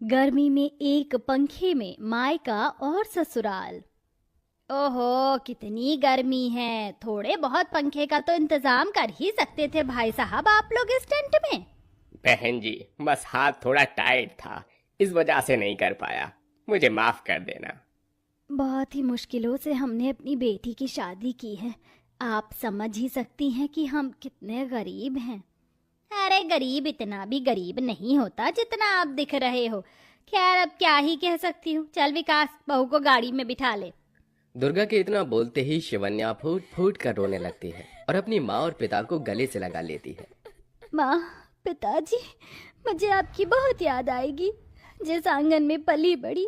गर्मी में एक पंखे में मायका और ससुराल। ओहो, कितनी गर्मी है। थोड़े बहुत पंखे का तो इंतजाम कर ही सकते थे भाई साहब आप लोग इस टेंट में। बहन जी, बस हाथ थोड़ा टाइट था, इस वजह से नहीं कर पाया। मुझे माफ कर देना। बहुत ही मुश्किलों से हमने अपनी बेटी की शादी की है। आप समझ ही सकती हैं कि हम कितने गरीब हैं। अरे गरीब इतना भी गरीब नहीं होता जितना आप दिख रहे हो। खैर अब क्या ही कह सकती हूँ। चल विकास, बहू को गाड़ी में बिठा ले। दुर्गा के इतना बोलते ही शिवन्या फूट फूट कर रोने लगती है और अपनी माँ और पिता को गले से लगा लेती है। माँ, पिताजी, मुझे आपकी बहुत याद आएगी। जिस आंगन में पली बड़ी,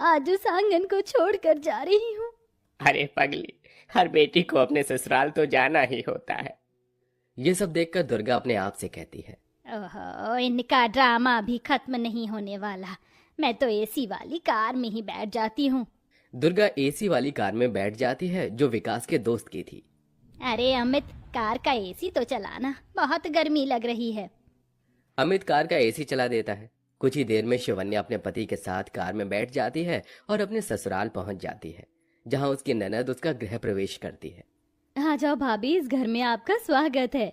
आज उस आंगन को छोड़कर जा रही हूँ। अरे पगली, हर बेटी को अपने ससुराल तो जाना ही होता है। ये सब देखकर दुर्गा अपने आप से कहती है, ओहो, इनका ड्रामा अभी खत्म नहीं होने वाला। मैं तो एसी वाली कार में ही बैठ जाती हूँ। दुर्गा एसी वाली कार में बैठ जाती है जो विकास के दोस्त की थी। अरे अमित, कार का एसी तो चलाना, बहुत गर्मी लग रही है। अमित कार का एसी चला देता है। कुछ ही देर में शिवन्या अपने पति के साथ कार में बैठ जाती है और अपने ससुराल पहुंच जाती है, जहां उसकी ननद उसका गृह प्रवेश करती है। आ जाओ भाभी, इस घर में आपका स्वागत है।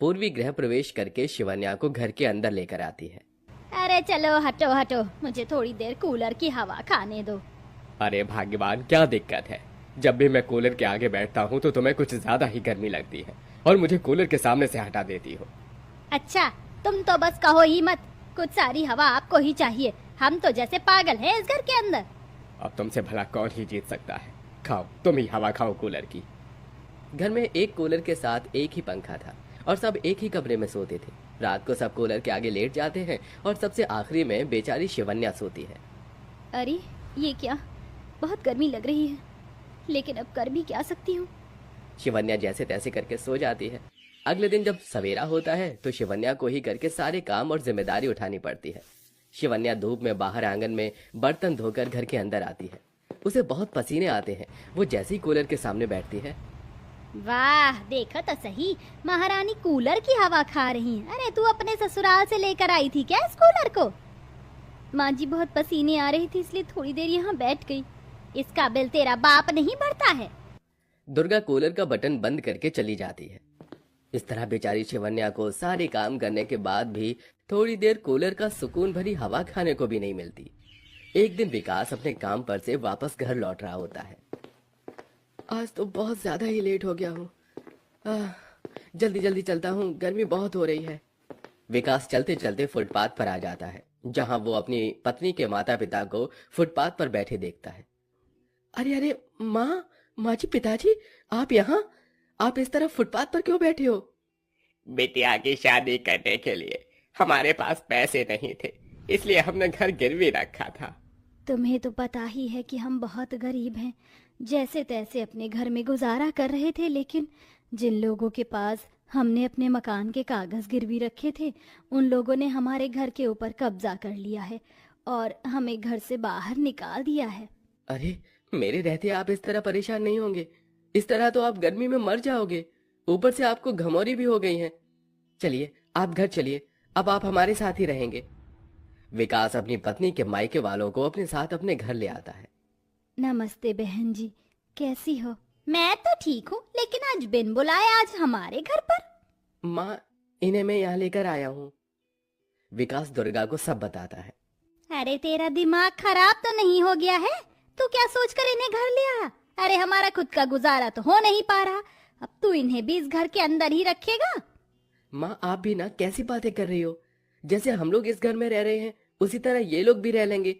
पूर्वी गृह प्रवेश करके शिवन्या को घर के अंदर लेकर आती है। अरे चलो हटो हटो, मुझे थोड़ी देर कूलर की हवा खाने दो। अरे भाग्यवान, क्या दिक्कत है? जब भी मैं कूलर के आगे बैठता हूँ तो तुम्हें कुछ ज्यादा ही गर्मी लगती है और मुझे कूलर के सामने से हटा देती हो। अच्छा, तुम तो बस कहो ही मत। कुछ सारी हवा आपको ही चाहिए। हम तो जैसे पागल हैं इस घर के अंदर। अब तुमसे भला कौन ही जीत सकता है? खाओ, तुम ही हवा खाओ कूलर की। घर में एक कूलर के साथ एक ही पंखा था और सब एक ही कमरे में सोते थे। रात को सब कूलर के आगे लेट जाते हैं और सबसे आखिरी में बेचारी शिवन्या सोती है। अरे ये क्या, बहुत गर्मी लग रही है, लेकिन अब कर भी क्या सकती हूँ। शिवन्या जैसे तैसे करके सो जाती है। अगले दिन जब सवेरा होता है तो शिवन्या को ही करके सारे काम और जिम्मेदारी उठानी पड़ती है। शिवन्या धूप में बाहर आंगन में बर्तन धोकर घर के अंदर आती है। उसे बहुत पसीने आते हैं। वो जैसे ही कूलर के सामने बैठती है, वाह, देखो तो सही, महारानी कूलर की हवा खा रही है। अरे तू अपने ससुराल से लेकर आई थी क्या इस कूलर को? माँ जी, बहुत पसीने आ रही थी इसलिए थोड़ी देर यहाँ बैठ गई। इसका बिल तेरा बाप नहीं भरता है। दुर्गा कूलर का बटन बंद करके चली जाती है। इस तरह बेचारी शिवन्या को सारे काम करने के बाद भी थोड़ी देर कूलर का सुकून भरी हवा खाने को भी नहीं मिलती। एक दिन विकास अपने काम पर से वापस घर लौट रहा होता है। आज तो बहुत ज्यादा ही लेट हो गया हूँ। जल्दी जल्दी चलता हूँ, गर्मी बहुत हो रही है। विकास चलते चलते फुटपाथ पर आ जाता है, जहाँ वो अपनी पत्नी के माता पिता को फुटपाथ पर बैठे देखता है। अरे अरे, माँ जी, पिताजी, आप यहाँ? आप इस तरह फुटपाथ पर क्यों बैठे हो? बिटिया की शादी करने के लिए हमारे पास पैसे नहीं थे, इसलिए हमने घर गिरवी रखा था। तुम्हें तो पता ही है कि हम बहुत गरीब हैं। जैसे तैसे अपने घर में गुजारा कर रहे थे, लेकिन जिन लोगों के पास हमने अपने मकान के कागज गिरवी रखे थे, उन लोगों ने हमारे घर के ऊपर कब्जा कर लिया है और हमें घर से बाहर निकाल दिया है। अरे, मेरे रहते आप इस तरह परेशान नहीं होंगे। इस तरह तो आप गर्मी में मर जाओगे। ऊपर से आपको घमौरी भी हो गई है। चलिए, आप घर चलिए, अब आप हमारे साथ ही रहेंगे। विकास अपनी पत्नी के मायके वालों को अपने साथ अपने घर ले आता है। नमस्ते बहन जी, कैसी हो? मैं तो ठीक हूँ, लेकिन आज बिन बुलाए आज हमारे घर पर। माँ, इन्हें मैं यहाँ लेकर आया हूँ। विकास दुर्गा को सब बताता है। अरे तेरा दिमाग खराब तो नहीं हो गया है? तू क्या सोचकर इन्हें घर ले आया? अरे हमारा खुद का गुजारा तो हो नहीं पा रहा, अब तू इन्हें भी इस घर के अंदर ही रखेगा? माँ, आप भी ना कैसी बातें कर रही हो? जैसे हम लोग इस घर में रह रहे हैं उसी तरह ये लोग भी रह लेंगे।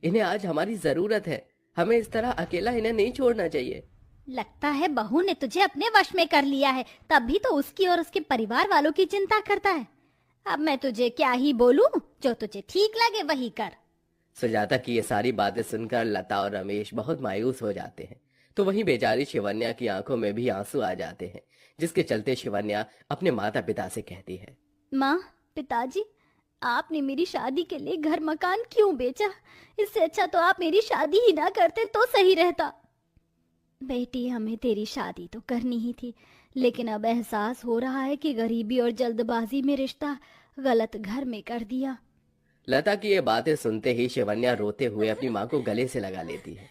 इन्हें आज हमारी जरूरत है। हमें इस तरह अकेला इन्हें नहीं छोड़ना चाहिए। लगता है बहू ने तुझे अपने वश में कर लिया है, तब भी तो उसकी और उसके परिवार वालों की चिंता करता है। अब मैं तुझे क्या ही बोलूं, जो तुझे ठीक लगे वही कर। सुजाता की ये सारी बातें सुनकर लता और रमेश बहुत मायूस हो जाते हैं। तो वहीं बेचारी शिवन्या की आंखों में भी आंसू आ जाते हैं, जिसके चलते शिवन्या अपने माता पिता से कहती है, माँ, पिताजी, आपने मेरी शादी के लिए घर मकान क्यों बेचा? इससे अच्छा तो आप मेरी शादी ही ना करते तो सही रहता। बेटी, हमें तेरी शादी तो करनी ही थी, लेकिन अब एहसास हो रहा है कि गरीबी और जल्दबाजी में रिश्ता गलत घर में कर दिया। लता की ये बातें सुनते ही शिवन्या रोते हुए अपनी माँ को गले से लगा लेती है।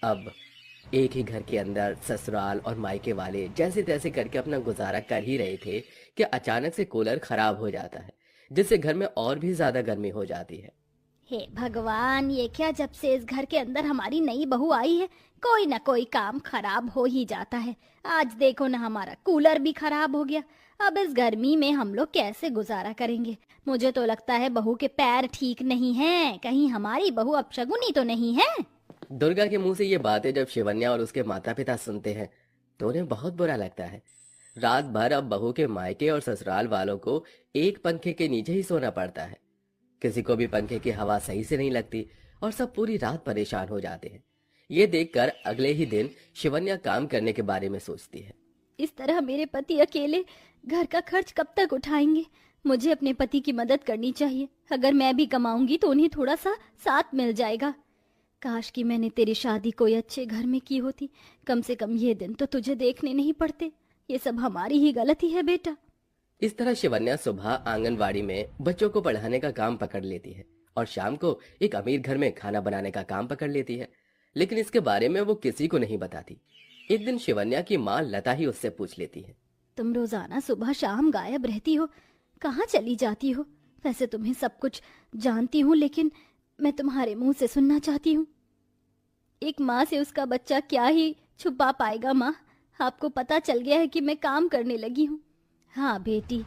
अब एक ही घर के अंदर ससुराल और मायके वाले जैसे तैसे करके अपना गुजारा कर ही रहे थे कि अचानक से कूलर खराब हो जाता है, जिससे घर में और भी ज्यादा गर्मी हो जाती है। हे भगवान, ये क्या, जब से इस घर के अंदर हमारी नई बहू आई है कोई ना कोई काम खराब हो ही जाता है। आज देखो ना, हमारा कूलर भी खराब हो गया। अब इस गर्मी में हम लोग कैसे गुजारा करेंगे? मुझे तो लगता है बहू के पैर ठीक नहीं हैं। कहीं हमारी बहू अपशगुनी तो नहीं है? दुर्गा के मुंह से ये बातें जब शिवन्या और उसके माता पिता सुनते हैं तो उन्हें बहुत बुरा लगता है। रात भर अब बहू के मायके और ससुराल वालों को एक पंखे के नीचे ही सोना पड़ता है। किसी को भी पंखे की हवा सही से नहीं लगती और सब पूरी रात परेशान हो जाते हैं। ये देखकर अगले ही दिन शिवन्या काम करने के बारे में सोचती है। इस तरह मेरे पति अकेले घर का खर्च कब तक उठाएंगे? मुझे अपने पति की मदद करनी चाहिए। अगर मैं भी कमाऊंगी तो उन्हें थोड़ा सा साथ मिल जाएगा। काश कि मैंने तेरी शादी कोई अच्छे घर में की होती। कम से कम ये दिन तो तुझे देखने नहीं पड़ते। ये सब हमारी ही गलती है बेटा। इस तरह शिवन्या सुबह आंगनवाड़ी में बच्चों को पढ़ाने का काम पकड़ लेती है और शाम को एक अमीर घर में खाना बनाने का काम पकड़ लेती है, लेकिन इसके बारे में वो किसी को नहीं बताती। एक दिन शिवन्या की माँ लता ही उससे पूछ लेती है, तुम रोजाना सुबह शाम गायब रहती हो, कहाँ चली जाती हो? वैसे तुम्हें सब कुछ जानती हूँ, लेकिन मैं तुम्हारे मुंह से सुनना चाहती हूँ। एक माँ से उसका बच्चा क्या ही छुपा पाएगा? माँ, आपको पता चल गया है कि मैं काम करने लगी हूँ। हाँ बेटी,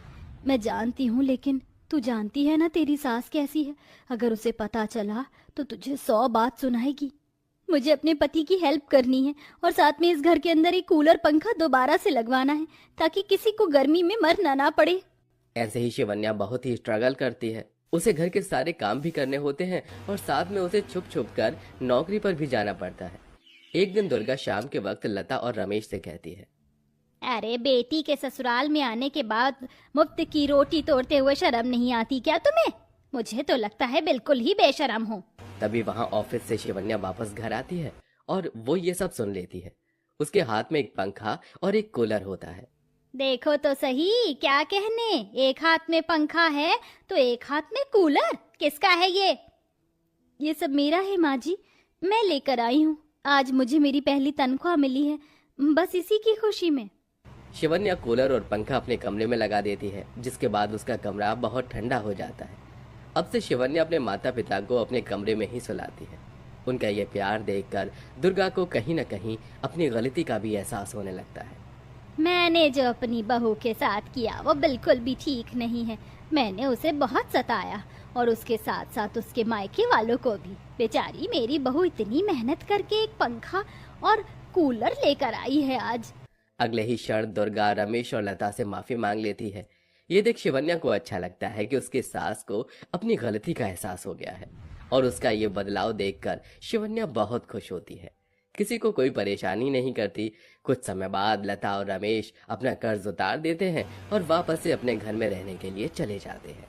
मैं जानती हूँ, लेकिन तू जानती है ना तेरी सास कैसी है। अगर उसे पता चला तो तुझे 100 बात सुनाएगी। मुझे अपने पति की हेल्प करनी है और साथ में इस घर के अंदर एक कूलर पंखा दोबारा से लगवाना है, ताकि किसी को गर्मी में मरना ना पड़े। ऐसे ही शिवन्या बहुत ही स्ट्रगल करती है। उसे घर के सारे काम भी करने होते हैं और साथ में उसे छुप छुप कर नौकरी पर भी जाना पड़ता है। एक दिन दुर्गा शाम के वक्त लता और रमेश से कहती है, अरे बेटी के ससुराल में आने के बाद मुफ्त की रोटी तोड़ते हुए शर्म नहीं आती क्या तुम्हें? मुझे तो लगता है बिल्कुल ही बेशर्म हो। तभी वहाँ ऑफिस से शिवन्या वापस घर आती है और वो ये सब सुन लेती है। उसके हाथ में एक पंखा और एक कूलर होता है। देखो तो सही, क्या कहने, एक हाथ में पंखा है तो एक हाथ में कूलर। किसका है ये? ये सब मेरा है माँ जी, मैं लेकर आई हूँ। आज मुझे मेरी पहली तनख्वाह मिली है, बस इसी की खुशी में। शिवन्या कूलर और पंखा अपने कमरे में लगा देती है, जिसके बाद उसका कमरा बहुत ठंडा हो जाता है। अब से शिवन्या अपने माता पिता को अपने कमरे में ही सुलाती है। उनका ये प्यार देखकर दुर्गा को कहीं न कहीं अपनी गलती का भी एहसास होने लगता है। मैंने जो अपनी बहू के साथ किया वो बिल्कुल भी ठीक नहीं है। मैंने उसे बहुत सताया और उसके साथ साथ उसके मायके वालों को भी। बेचारी मेरी बहू इतनी मेहनत करके एक पंखा और कूलर लेकर आई है आज। अगले ही क्षण दुर्गा रमेश और लता से माफी मांग लेती है। ये देख शिवन्या को अच्छा लगता है कि उसकी सास को अपनी गलती का एहसास हो गया है और उसका ये बदलाव देखकर शिवन्या बहुत खुश होती है। किसी को कोई परेशानी नहीं करती। कुछ समय बाद लता और रमेश अपना कर्ज उतार देते हैं और वापस से अपने घर में रहने के लिए चले जाते हैं।